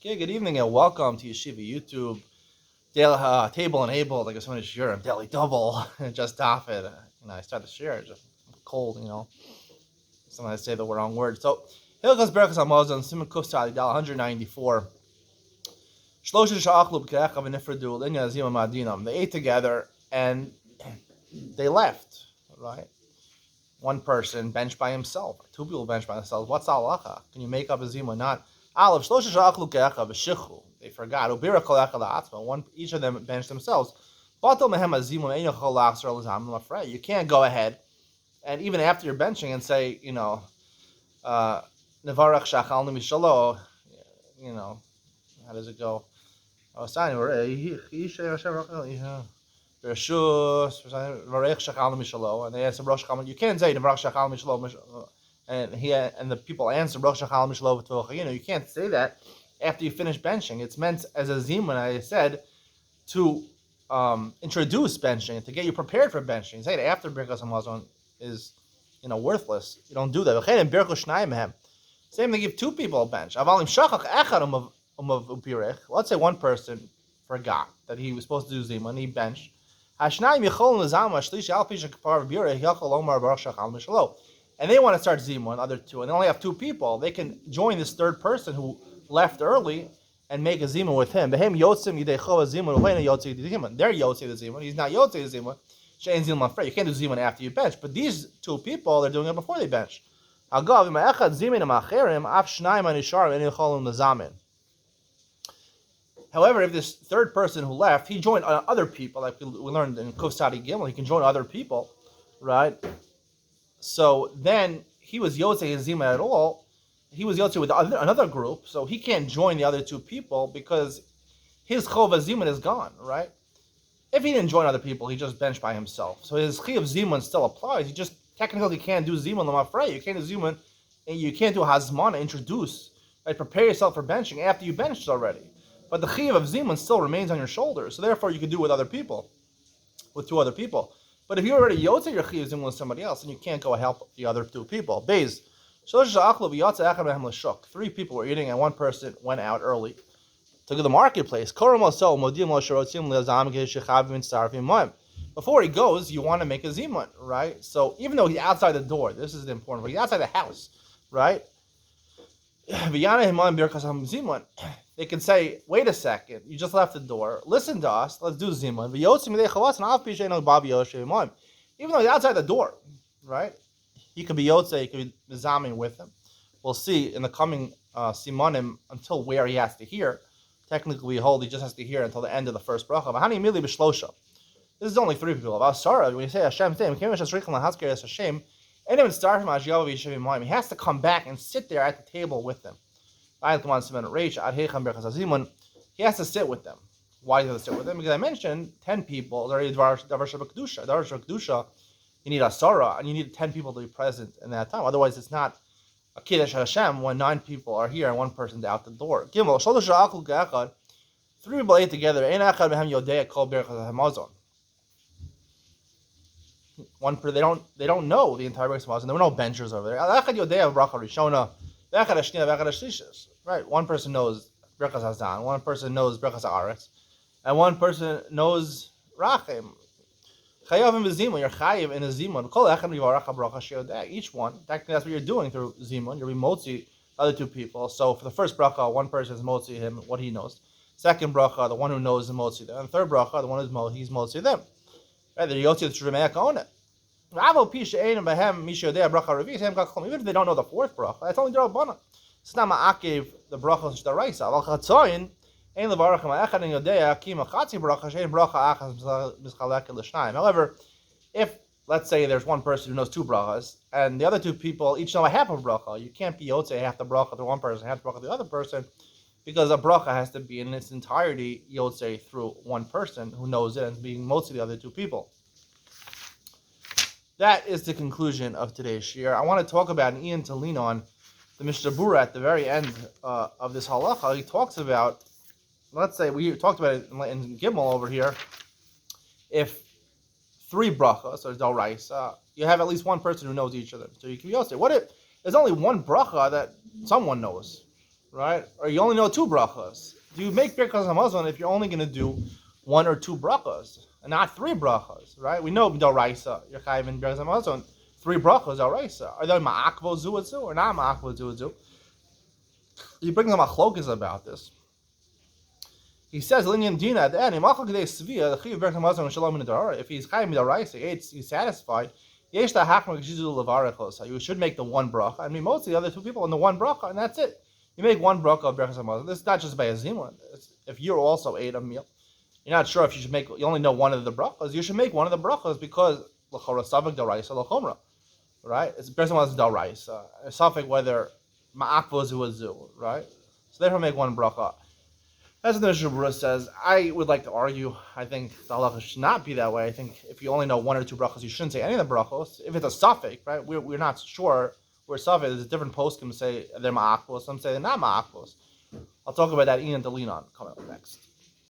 Okay, good evening and welcome to Yeshiva YouTube. Daily, table enabled, like I was sure daily double. Just off it. I started to share. Just cold, Sometimes I say the wrong word. So, Hilchas Berachas Hamazon, Simon Kufsali, Dal 194. Shlosha Sha'achlu B'kerecha V'nifredu Linya Azim Madinam. They ate together and they left. Right, one person benched by himself. Two people benched by themselves. What's halacha? Can you make up a zima? Not Aleph. Shlosha Sha'achlu Kerecha V'shichu. They forgot. Ubira Kol Echad Ha'atzma. One, each of them benched themselves. Batal Mehem Azimah Ein Yochol Lachzor L'Zam L'Afrei. You can't go ahead and even after you're benching and say, Nevarach Shachal Mishalo. How does it go? Oh, sign. And they asked Rosh Hashanah, you can't say Rosh Hashanah and the people answer Rosh Hashanah. You can't say that after you finish benching. It's meant as a zimun, I said, to introduce benching, to get you prepared for benching. Say it after Birkas Hamazon is worthless. You don't do that. Same thing if two people bench. Let's say one person forgot that he was supposed to do zimun, he benched. And they want to start zimun, other two, and they only have two people. They can join this third person who left early and make a zimun with him. They're yotzi the zimun. He's not yotzi the zimun. You can't do zimun after you bench. But these two people, they're doing it before they bench. However, if this third person who left, he joined other people, like we learned in Kuf Sadi Gimel, he can join other people, right? So then he was Yotzei Zima at all. He was Yotzei with another group, so he can't join the other two people because his Chova Zimun is gone, right? If he didn't join other people, he just benched by himself. So his Chi of Zimun still applies. He just technically can't do Zimun Lamafrei. You can't do Zimun, and you can't do Hazmana, introduce, right? Prepare yourself for benching after you benched already. But the chiyuv of zimun still remains on your shoulders, so therefore you can do it with other people, with two other people. But if you already yotze your chiyuv zimun with somebody else, then you can't go help the other two people. Beis, three people were eating, and one person went out early to go to the marketplace. Before he goes, you want to make a zimun, right? So even though he's outside the door, this is the important part. He's outside the house, right? They can say, wait a second, you just left the door, listen to us, let's do zimun. Even though he's outside the door, right? He could be yotze, he could be zamin with him. We'll see in the coming simanim until where he has to hear. Technically, we hold he just has to hear until the end of the first bracha. This is only three people. When you say Hashem's name, Hashem, anyone start from he has to come back and sit there at the table with them. He has to sit with them. Why does he have to sit with them? Because I mentioned 10 people. Davar Kedusha, you need Asara, and you need 10 people to be present in that time. Otherwise, it's not a Kiddush Hashem when 9 people are here and one person's out the door. Gimel, three people ate together. They don't know the entire Birkas Hamazon. There were no benchers over there. Right, one person knows Birkas Hazan, one person knows Birkas Haaretz, and one person knows Rachem. Chayavim v'zimun, you're chayiv in a zimun. Each one, technically that's what you're doing through zimun. You're motzi other two people. So for the first bracha, one person is motzi him what he knows. Second bracha, the one who knows is motzi them. And the third bracha, the one who's he's motzi them. Right, they're yotzi the shremeyak on it. Even if they don't know the fourth bracha, that's only the Rabbanah. It's not ma'akev the brachos d'oraisa. Al chatzoyin ein levarach ma'echad in yodea kima chatzi bracha shein bracha achas mischalek l'shnayim. However, if let's say there's one person who knows two brachas and the other two people each know a half of bracha, you can't be yotze half the bracha to one person, half the bracha to the other person, because a bracha has to be in its entirety yotze through one person who knows it and being motzi the other two people. That is the conclusion of today's shir. I want to talk about an Ian to lean on. The Mishnah Berurah at the very end of this halacha, he talks about, let's say, we talked about it in Gimel over here, if three brachas, or d'oraisa, you have at least one person who knows each other. So you can be also, what if there's only one bracha that someone knows, right? Or you only know 2 brachas. Do you make Birkas Hamazon if you're only going to do 1 or 2 brachas and not 3 brachas, right? We know Doraisa, you're chayiv in Birkas Hamazon, 3 brachas Doraisa. Are they ma'akvo zuazu or not ma'akvo zuazu? He brings a machlokas about this. He says, Linyan Dina at the end, if he's chayiv Doraisa, he's satisfied. You should make the 1 bracha. I mean, most of the other 2 people in the 1 bracha, and that's it. You make 1 bracha of Birkas Hamazon. This is not just by a zimun. If you're also ate a meal, you're not sure if you should make. You only know 1 of the brachas. You should make 1 of the brachas because l'chora savik daraisa l'chomra, right? It's Birkas Hamazon daraisa. It's savik whether ma'akvos huazu, right? So therefore, make 1 bracha. As the Mishnah Berurah says, I would like to argue. I think the halacha should not be that way. I think if you only know 1 or 2 brachas, you shouldn't say any of the brachos. If it's a suffix, right? We're not sure. Where suffix, there's different poskim say they're ma'akvos. Some say they're not ma'akvos. I'll talk about that Ian Delinon coming up next.